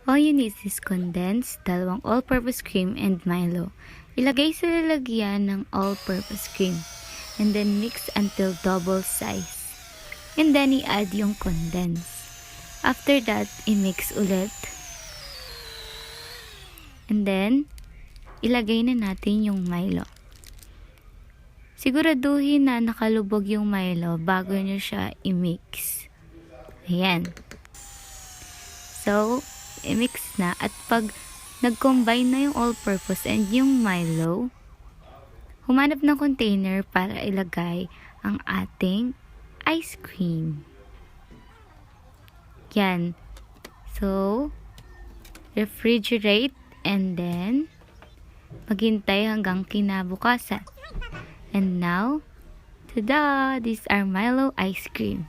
All you need is condensed, dalawang all-purpose cream, and Milo. Ilagay sa lalagyan ng all-purpose cream. And then mix until double size. And then i-add yung condensed. After that, i-mix ulit. And then, ilagay na natin yung Milo. Siguraduhin na nakalubog yung Milo bago nyo siya i-mix. Ayan. So, i-mix na. At pag nag-combine na yung all-purpose and yung Milo, humanap ng container para ilagay ang ating ice cream. Yan. So, refrigerate and then maghintay hanggang kinabukasan. And now, tada! These are Milo ice cream.